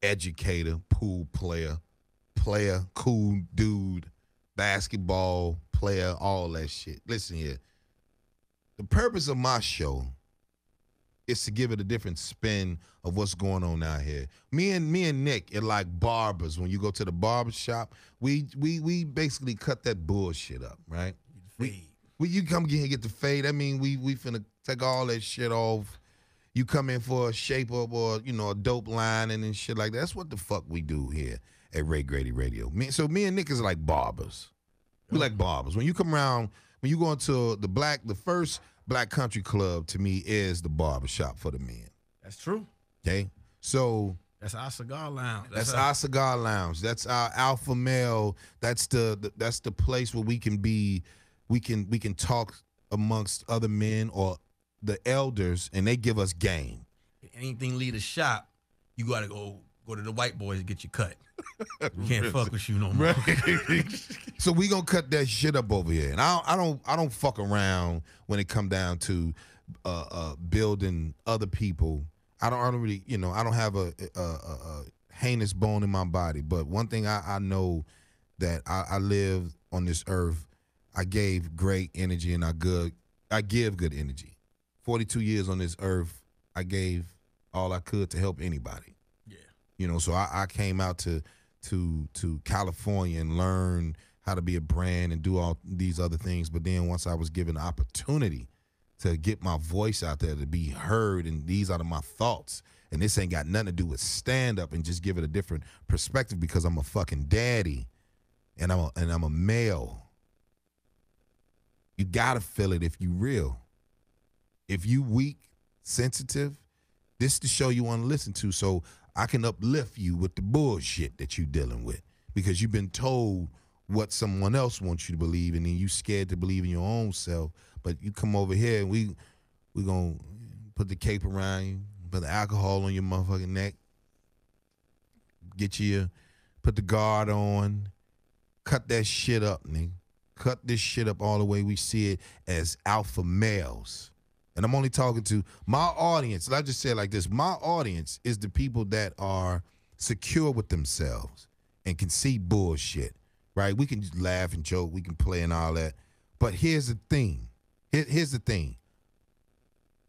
educator, pool player, cool dude, basketball player, all that shit. Listen here. The purpose of my show is to give it a different spin of what's going on out here. Me and Nick are like barbers. When you go to the barber shop, we basically cut that bullshit up, right? You come here and get the fade. I mean, we finna take all that shit off. You come in for a shape up or a dope line and shit like that. That's what the fuck we do here at Ray Grady Radio. Me and Nick is like barbers. We like barbers. When you come around, when you go into the first black country club to me is the barber shop for the men. That's true. Okay, so that's our cigar lounge. That's our cigar lounge. That's our alpha male. That's the place where we can be. We can talk amongst other men or the elders, and they give us game. Anything lead a shop, you gotta go to the white boys and get your cut. We can't fuck with you no more. So we gonna cut that shit up over here, and I don't fuck around when it come down to building other people. I don't really I don't have a heinous bone in my body, but one thing I know that I live on this earth. I gave great energy, and I give good energy. 42 years on this earth, I gave all I could to help anybody. Yeah. So I came out to California and learn how to be a brand and do all these other things. But then once I was given the opportunity to get my voice out there, to be heard, and these are my thoughts, and this ain't got nothing to do with stand-up, and just give it a different perspective because I'm a fucking daddy and I'm a male. You gotta feel it if you real. If you weak, sensitive, this is the show you want to listen to, so I can uplift you with the bullshit that you dealing with, because you've been told what someone else wants you to believe, and then you scared to believe in your own self. But you come over here, and we gonna put the cape around you, put the alcohol on your motherfucking neck, put the guard on, cut that shit up, nigga. Cut this shit up all the way we see it as alpha males. And I'm only talking to my audience. I just say it like this. My audience is the people that are secure with themselves and can see bullshit, right? We can just laugh and joke. We can play and all that. But here's the thing. Here's the thing.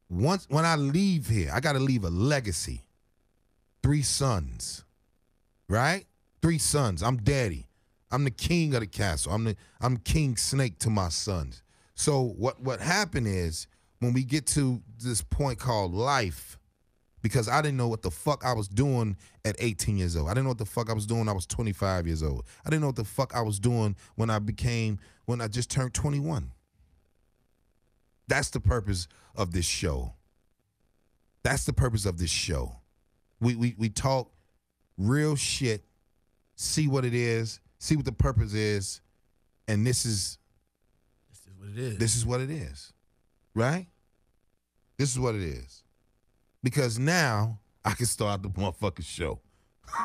When I leave here, I got to leave a legacy. 3 sons, right? 3 sons. I'm daddy. I'm the king of the castle. I'm King Snake to my sons. So what happened is, when we get to this point called life, because I didn't know what the fuck I was doing at 18 years old. I didn't know what the fuck I was doing when I was 25 years old. I didn't know what the fuck I was doing when I just turned 21. That's the purpose of this show. That's the purpose of this show. We talk real shit, see what it is, see what the purpose is, and this is what it is. This is what it is. Right? This is what it is. Because now I can start the motherfucking show.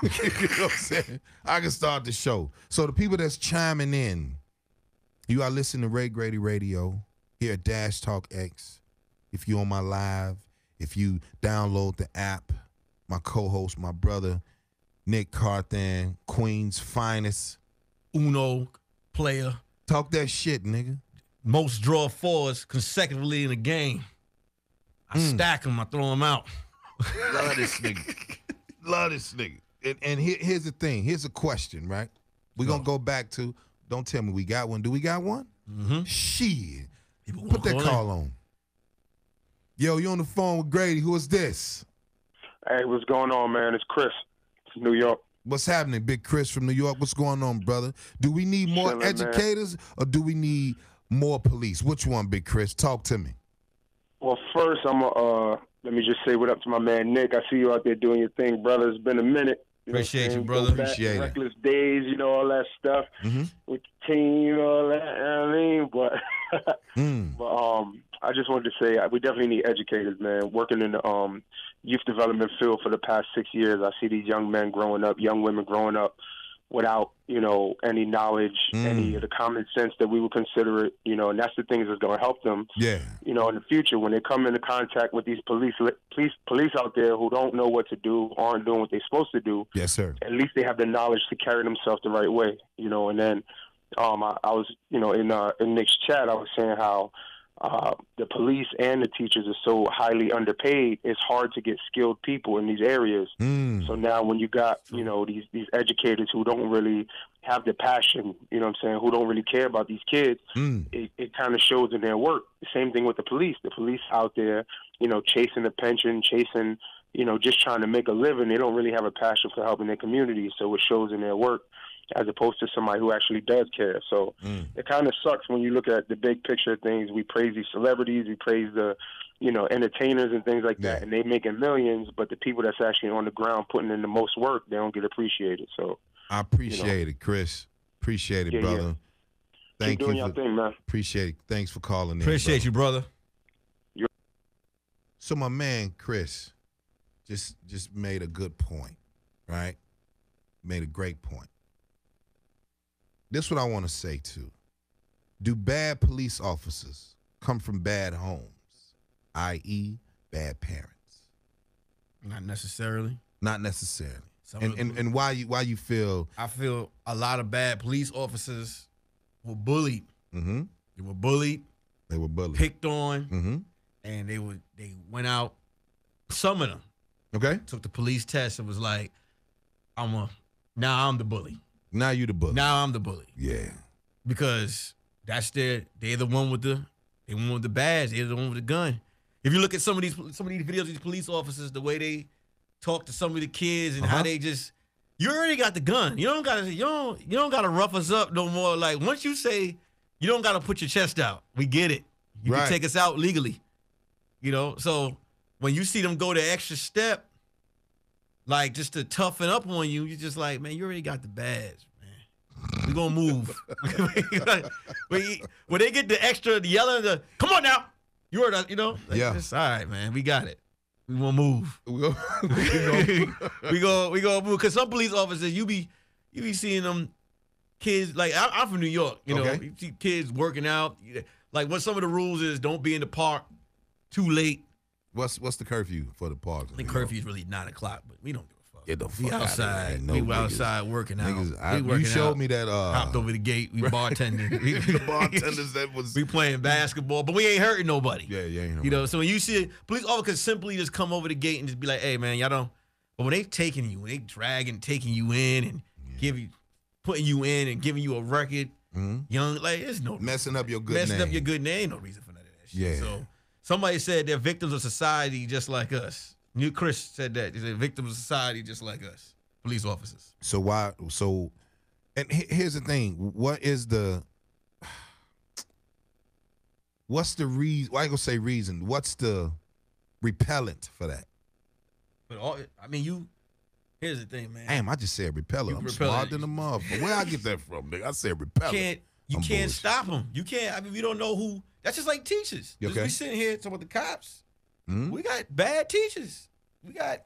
You know what I'm saying? I can start the show. So the people that's chiming in, you are listening to Ray Grady Radio here at Dash Talk X. If you on my live, if you download the app, my co-host, my brother, Nick Carthan, Queen's finest. Uno player. Talk that shit, nigga. Most draw fours consecutively in a game. I stack them, I throw them out. Love this nigga. Love this nigga. And here's the thing. Here's a question, right? We're going to go back to, don't tell me we got one. Do we got one? Mm-hmm. Shit. Put that call on. Yo, you on the phone with Grady. Who is this? Hey, what's going on, man? It's Chris from New York. What's happening, Big Chris from New York? What's going on, brother? Do we need more educators, or do we need more police? Which one, Big Chris? Talk to me. Well, first, let me just say what up to my man Nick. I see you out there doing your thing, brother. It's been a minute. Appreciate you, brother. Appreciate it. Reckless days, all that stuff with the team, all that. I mean, but I just wanted to say we definitely need educators, man. Working in the youth development field for the past 6 years, I see these young men growing up, young women growing up without, any knowledge, any of the common sense that we would consider it, and that's the things that's going to help them, Yeah. in the future when they come into contact with these police out there who don't know what to do, aren't doing what they're supposed to do. Yes, sir. At least they have the knowledge to carry themselves the right way, and then I was, in Nick's chat, I was saying how the police and the teachers are so highly underpaid. It's hard to get skilled people in these areas. So now when you got, these educators who don't really have the passion, who don't really care about these kids, it kind of shows in their work. The same thing with the police. The police out there, chasing the pension, chasing, just trying to make a living. They don't really have a passion for helping their community, so it shows in their work, as opposed to somebody who actually does care. So it kind of sucks when you look at the big picture of things. We praise these celebrities, we praise the, entertainers and things like that, and they making millions, but the people that's actually on the ground putting in the most work, they don't get appreciated. So I appreciate it, Chris. Appreciate it, brother. Yeah. Thank Keep doing you. your thing, man. Appreciate it. Thanks for calling in. Appreciate you, brother. So my man Chris just made a good point, right? Made a great point. This is what I want to say too. Do bad police officers come from bad homes, i.e., bad parents? Not necessarily. Not necessarily. And why you feel? I feel a lot of bad police officers were bullied. Mm-hmm. They were bullied. They were bullied. Picked on. Mm-hmm. And they went out. Some of them Okay. took the police test and was like, now I'm the bully. Now you the bully. Now I'm the bully. Yeah. Because they're the one with the badge. They're the one with the gun. If you look at some of these videos of these police officers, the way they talk to some of the kids and how they just, you already got the gun. You don't gotta rough us up no more. Like once you say you don't gotta put your chest out, we get it. You can take us out legally. So when you see them go the extra step, like just to toughen up on you, you're just like, man, you already got the badge, man. We're gonna move. When they get the extra yelling, come on now, you heard us, just, all right, man, we got it. We gonna move. we gonna move. Cause some police officers, you be seeing them kids. Like I'm from New York, you see kids working out. Like what some of the rules is, don't be in the park too late. What's the curfew for the parks? I think curfew is really 9 o'clock, but we don't give a fuck. Get the fuck we outside. No we outside working out. You showed me that. Hopped over the gate. We bartending. The bartenders that was. We playing basketball, but we ain't hurting nobody. Yeah, ain't. So when you see police officers simply just come over the gate and just be like, "Hey, man, y'all don't." But when they taking you, when they taking you in and putting you in and giving you a record, young, like it's no messing up your good name. Messing up your good name. No reason for none of that shit. Yeah. So somebody said they're victims of society just like us. New Chris said that. He said victims of society just like us. Police officers. So why? So, and here's the thing. What's the reason? Well, I ain't gonna say reason. What's the repellent for that? But here's the thing, man. Damn, I just said repellent. I'm smart than the motherfucker. Where I get that from, nigga? I said repellent. You can't stop them. You can't. I mean, we don't know who. That's just like teachers. Okay. We sitting here talking about the cops. Mm-hmm. We got bad teachers. We got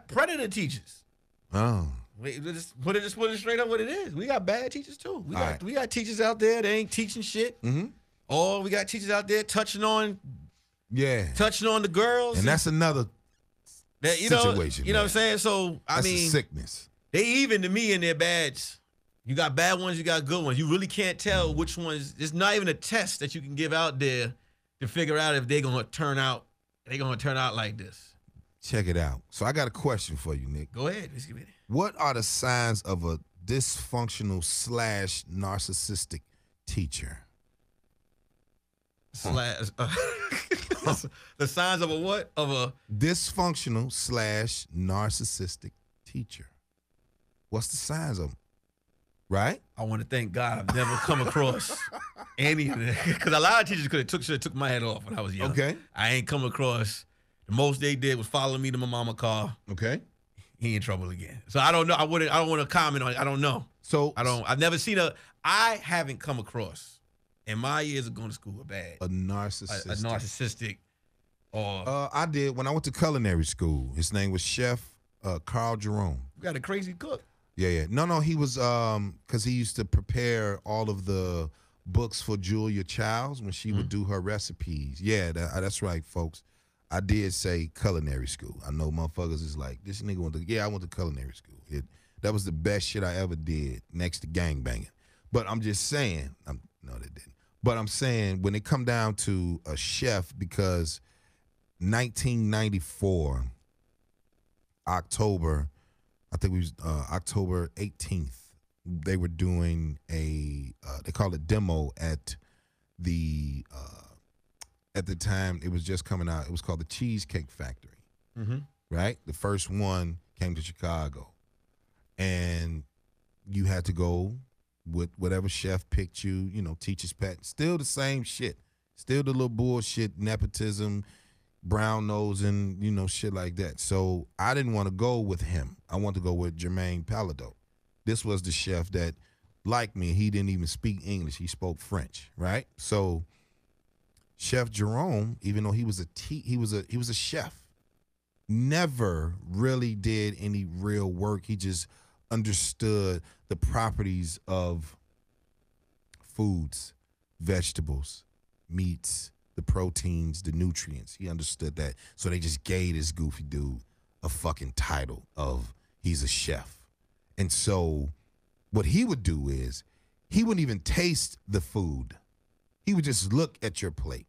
predator teachers. Oh. Just put it straight up what it is. We got bad teachers too. We got teachers out there that ain't teaching shit. Mm-hmm. Or we got teachers out there touching on the girls. And that's another situation. You know what I'm saying? So that's a sickness. They even to me in their badge. You got bad ones, you got good ones. You really can't tell which ones. There's not even a test that you can give out there to figure out if they're gonna turn out like this. Check it out. So I got a question for you, Nick. Go ahead. Let's give it. What are the signs of a dysfunctional / narcissistic teacher? The signs of a what? Of a dysfunctional / narcissistic teacher. What's the signs of them? Right? I want to thank God I've never come across any of that. Because a lot of teachers could have took my head off when I was young. Okay. I ain't come across. The most they did was follow me to my mama's car. Okay. He in trouble again. So I don't know. I don't want to comment on it. I don't know. So I've never seen I haven't come across in my years of going to school a narcissistic or I did when I went to culinary school. His name was Chef Carl Jerome. You got a crazy cook. Yeah. No, he was because he used to prepare all of the books for Julia Childs when she would do her recipes. Yeah, that's right, folks. I did say culinary school. I know motherfuckers is like, this nigga went to, yeah, I went to culinary school. That was the best shit I ever did next to gangbanging. But I'm just saying, no, they didn't. But I'm saying when it come down to a chef, because 1994, October, I think it was October 18th, they were doing they call it demo at the time it was just coming out. It was called the Cheesecake Factory, right? The first one came to Chicago. And you had to go with whatever chef picked you, teacher's pet. Still the same shit. Still the little bullshit, nepotism, brown nosing, shit like that. So I didn't want to go with him. I wanted to go with Jermaine Palado. This was the chef that, like me, he didn't even speak English. He spoke French, right? So Chef Jerome, even though he was a chef, never really did any real work. He just understood the properties of foods, vegetables, meats, the proteins, the nutrients. He understood that. So they just gave this goofy dude a fucking title of he's a chef. And so what he would do is he wouldn't even taste the food. He would just look at your plate.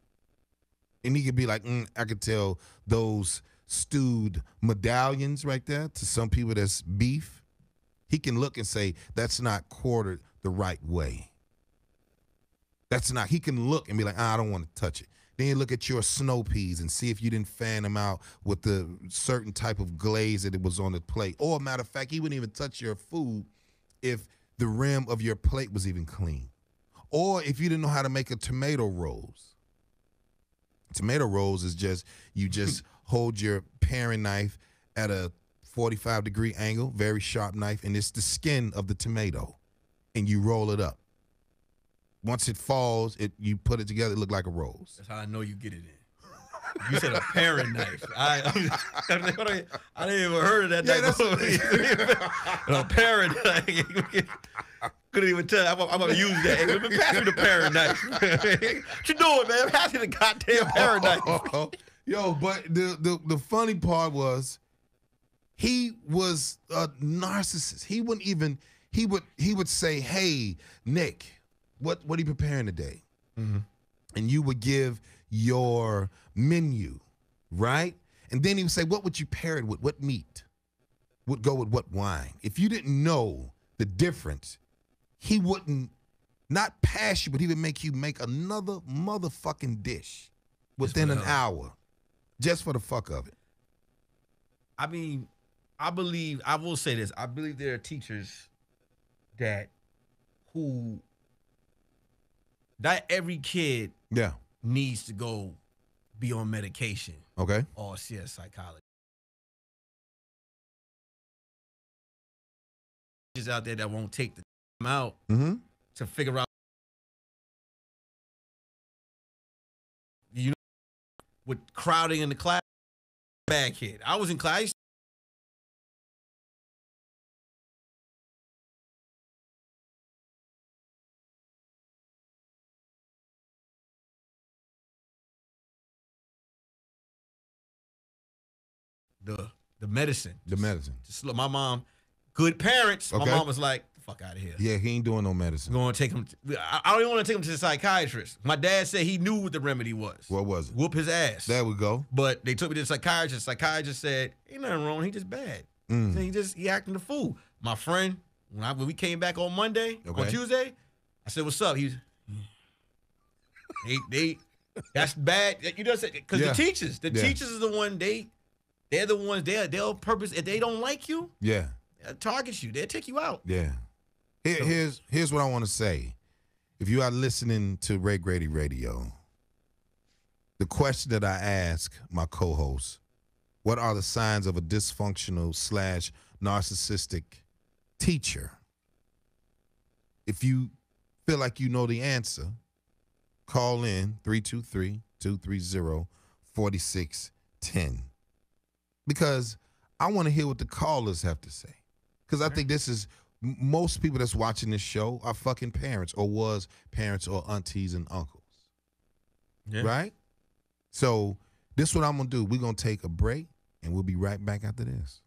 And he could be like, I could tell those stewed medallions right there, to some people that's beef. He can look and say, that's not quartered the right way. He can look and be like, I don't want to touch it. Then you look at your snow peas and see if you didn't fan them out with the certain type of glaze that it was on the plate. Or, matter of fact, he wouldn't even touch your food if the rim of your plate was even clean. Or if you didn't know how to make a tomato rose. Tomato rose is just, you just hold your paring knife at a 45-degree angle, very sharp knife, and it's the skin of the tomato, and you roll it up. Once it falls, you put it together, it look like a rose. That's how I know you get it in. You said a paring knife. I didn't even heard of that knife. A paring knife. Couldn't even tell. I'm gonna use that. Hey, pass me the paring knife. What you doing, man? Pass me the goddamn paring knife. Yo, but the funny part was, he was a narcissist. He wouldn't even, he would say, hey, Nick, what are you preparing today? And you would give your menu, right? And then he would say, what would you pair it with? What meat would go with what wine? If you didn't know the difference, he wouldn't not pass you, but he would make you make another motherfucking dish within an hour, just for the fuck of it. I mean, I will say this. I believe there are teachers who not every kid needs to go be on medication. Okay. Or see a psychologist. Teachers out there that won't take the time out to figure out, with crowding in the class, bad kid. I was in class. The medicine. The medicine. Just look, my mom, good parents. Okay. My mom was like, the fuck out of here. Yeah, he ain't doing no medicine. I'm going to take him. I don't even want to take him to the psychiatrist. My dad said he knew what the remedy was. What was it? Whoop his ass. There we go. But they took me to the psychiatrist. Psychiatrist said, ain't nothing wrong. He just bad. He acting the fool. My friend, when we came back on Monday, on Tuesday, I said, what's up? He's, that's bad. You know what I'm saying? Because the teachers is the one, they're the ones, they'll purpose, if they don't like you, they'll target you. They'll take you out. Yeah. Here's what I want to say. If you are listening to Ray Grady Radio, the question that I ask my co-host, what are the signs of a dysfunctional / narcissistic teacher? If you feel like you know the answer, call in 323-230-4610. Because I want to hear what the callers have to say. Because I think this is most people that's watching this show are fucking parents or was parents or aunties and uncles. Yeah. Right? So this is what I'm going to do. We're going to take a break, and we'll be right back after this.